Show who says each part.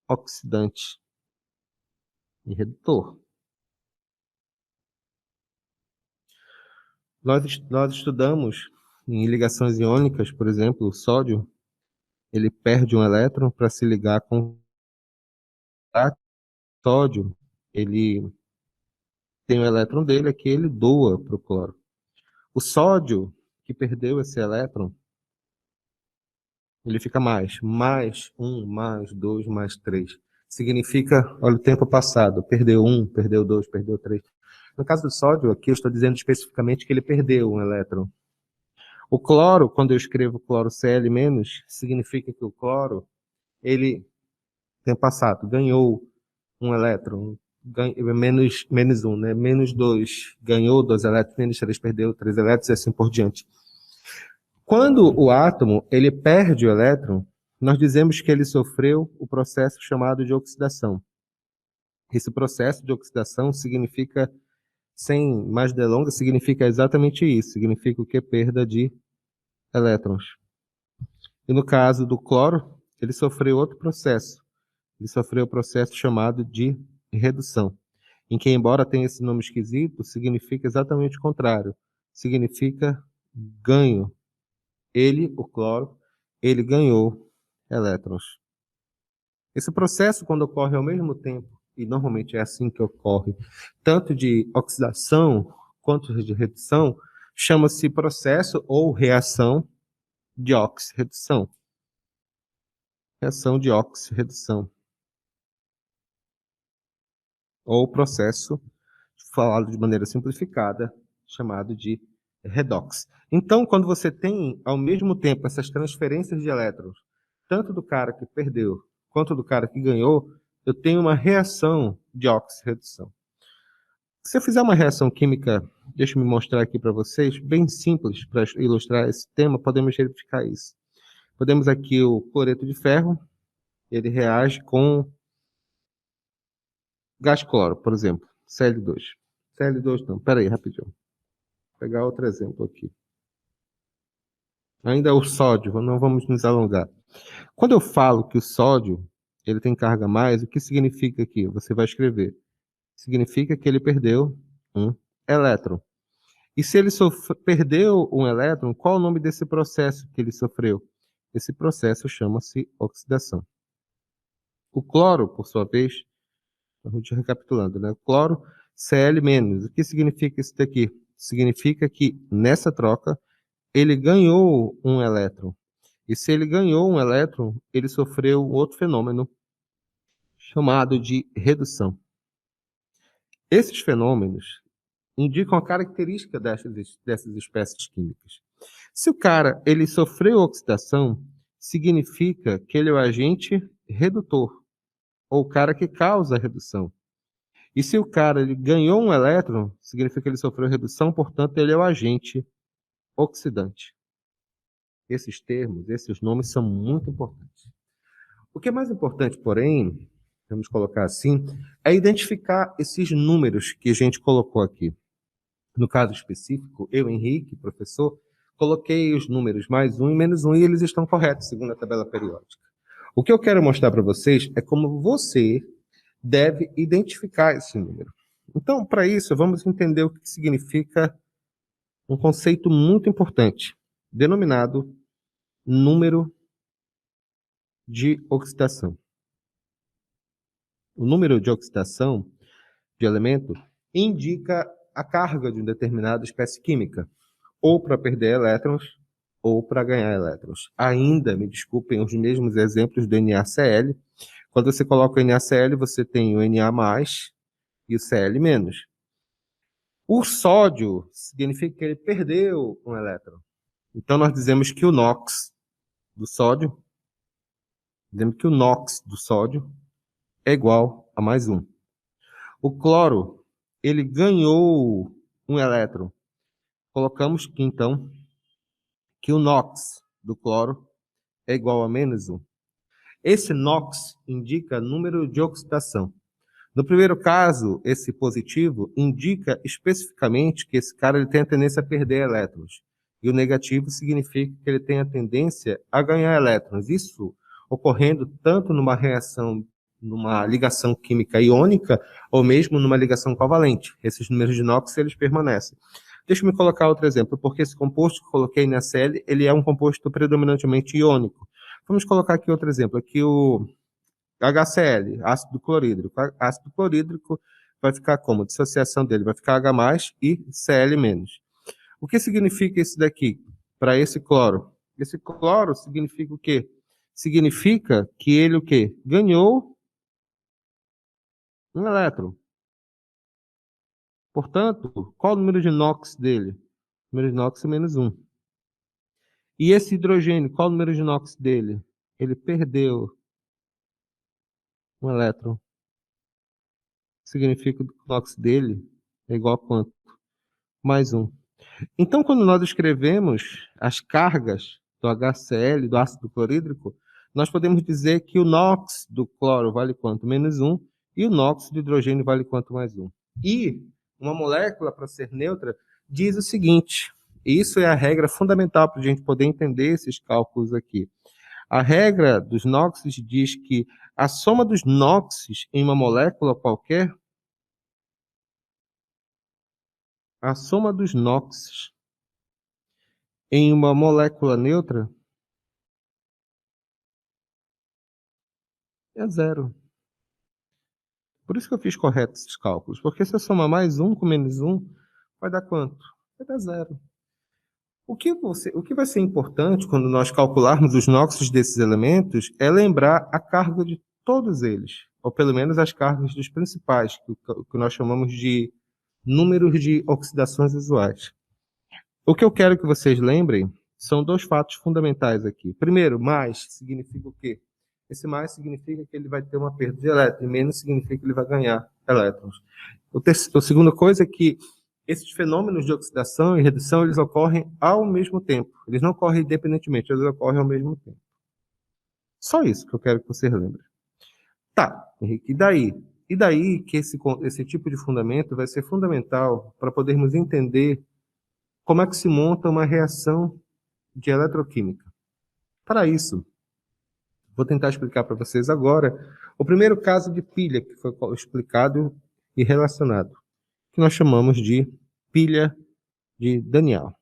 Speaker 1: oxidante e redutor. Nós estudamos em ligações iônicas, por exemplo, o sódio, ele perde um elétron para se ligar com o sódio, ele tem o elétron dele que ele doa para o cloro. O sódio que perdeu esse elétron, ele fica mais 1, mais 2, mais 3. Significa, olha o tempo passado, perdeu 1, perdeu 2, perdeu 3. No caso do sódio, aqui eu estou dizendo especificamente que ele perdeu um elétron. O cloro, quando eu escrevo cloro Cl-, significa que o cloro, ele, tempo passado, ganhou um elétron, menos 1, né? Menos 2, ganhou 2 elétrons, menos 3, perdeu 3 elétrons e assim por diante. Quando o átomo ele perde o elétron, nós dizemos que ele sofreu o processo chamado de oxidação. Esse processo de oxidação significa, sem mais delongas, significa exatamente isso. Significa o que? Perda de elétrons. E no caso do cloro, ele sofreu outro processo. Ele sofreu o processo chamado de redução, em que, embora tenha esse nome esquisito, significa exatamente o contrário. Significa ganho. Ele, o cloro, ele ganhou elétrons. Esse processo, quando ocorre ao mesmo tempo, e normalmente é assim que ocorre, tanto de oxidação quanto de redução, chama-se processo ou reação de oxirredução. Reação de oxirredução. Ou processo, falado de maneira simplificada, chamado de redox. Então, quando você tem, ao mesmo tempo, essas transferências de elétrons, tanto do cara que perdeu, quanto do cara que ganhou, eu tenho uma reação de oxirredução. Se eu fizer uma reação química, deixa eu me mostrar aqui para vocês, bem simples, para ilustrar esse tema, podemos verificar isso. Podemos aqui o cloreto de ferro, ele reage com gás cloro, por exemplo, Cl2. Cl2 não, peraí, rapidinho. Vou pegar outro exemplo aqui. Ainda o sódio, não vamos nos alongar. Quando eu falo que o sódio ele tem carga a mais, o que significa aqui? Você vai escrever. Significa que ele perdeu um elétron. E se ele perdeu um elétron, qual o nome desse processo que ele sofreu? Esse processo chama-se oxidação. O cloro, por sua vez, vamos recapitulando, né? O cloro Cl-. O que significa isso daqui? Significa que nessa troca ele ganhou um elétron. E se ele ganhou um elétron, ele sofreu outro fenômeno chamado de redução. Esses fenômenos indicam a característica dessas espécies químicas. Se o cara ele sofreu oxidação, significa que ele é o agente redutor, ou o cara que causa a redução. E se o cara ele ganhou um elétron, significa que ele sofreu redução, portanto, ele é o agente oxidante. Esses termos, esses nomes são muito importantes. O que é mais importante, porém, vamos colocar assim, é identificar esses números que a gente colocou aqui. No caso específico, eu, Henrique, professor, coloquei os números mais 1 e menos 1 e eles estão corretos, segundo a tabela periódica. O que eu quero mostrar para vocês é como você deve identificar esse número. Então, para isso, vamos entender o que significa um conceito muito importante, denominado número de oxidação. O número de oxidação de elemento indica a carga de uma determinada espécie química, ou para perder elétrons, ou para ganhar elétrons. Ainda, me desculpem, os mesmos exemplos do NaCl. Quando você coloca o NaCl, você tem o Na+, e o Cl-. O sódio significa que ele perdeu um elétron. Então, nós dizemos que o NOx do sódio, é igual a mais 1. O cloro, ele ganhou um elétron. Colocamos que, então, que o NOx do cloro é igual a menos 1. Esse NOx indica número de oxidação. No primeiro caso, esse positivo indica especificamente que esse cara ele tem a tendência a perder elétrons. E o negativo significa que ele tem a tendência a ganhar elétrons. Isso ocorrendo tanto numa reação numa ligação química iônica ou mesmo numa ligação covalente. Esses números de NOx, eles permanecem. Deixa eu me colocar outro exemplo, porque esse composto que eu coloquei na Cl, ele é um composto predominantemente iônico. Vamos colocar aqui outro exemplo, aqui o HCl, ácido clorídrico. Ácido clorídrico vai ficar como? A dissociação dele vai ficar H+, e Cl-. O que significa isso daqui para esse cloro? Esse cloro significa o quê? Significa que ele o quê? Ganhou um elétron. Portanto, qual o número de NOx dele? O número de NOx é -1. E esse hidrogênio, qual o número de NOx dele? Ele perdeu um elétron. Significa que o NOx dele é igual a quanto? +1. Então, quando nós escrevemos as cargas do HCl, do ácido clorídrico, nós podemos dizer que o NOx do cloro vale quanto? -1, e o NOx do hidrogênio vale quanto? +1. E uma molécula, para ser neutra, diz o seguinte, e isso é a regra fundamental para a gente poder entender esses cálculos aqui. A regra dos NOxes diz que a soma dos NOxes em uma molécula qualquer, a soma dos NOxes em uma molécula neutra é 0. Por isso que eu fiz correto esses cálculos, porque se eu somar +1 com -1, vai dar quanto? Vai dar 0. O que vai ser importante quando nós calcularmos os NOxes desses elementos é lembrar a carga de todos eles, ou pelo menos as cargas dos principais, que nós chamamos de números de oxidações usuais. O que eu quero que vocês lembrem são dois fatos fundamentais aqui. Primeiro, mais significa o quê? Esse mais significa que ele vai ter uma perda de elétrons, e menos significa que ele vai ganhar elétrons. A segunda coisa é que esses fenômenos de oxidação e redução, eles ocorrem ao mesmo tempo. Eles não ocorrem independentemente, eles ocorrem ao mesmo tempo. Só isso que eu quero que vocês lembrem. Tá, Henrique, e daí? E daí que esse tipo de fundamento vai ser fundamental para podermos entender como é que se monta uma reação de eletroquímica. Para isso, vou tentar explicar para vocês agora o primeiro caso de pilha que foi explicado e relacionado, que nós chamamos de pilha de Daniel.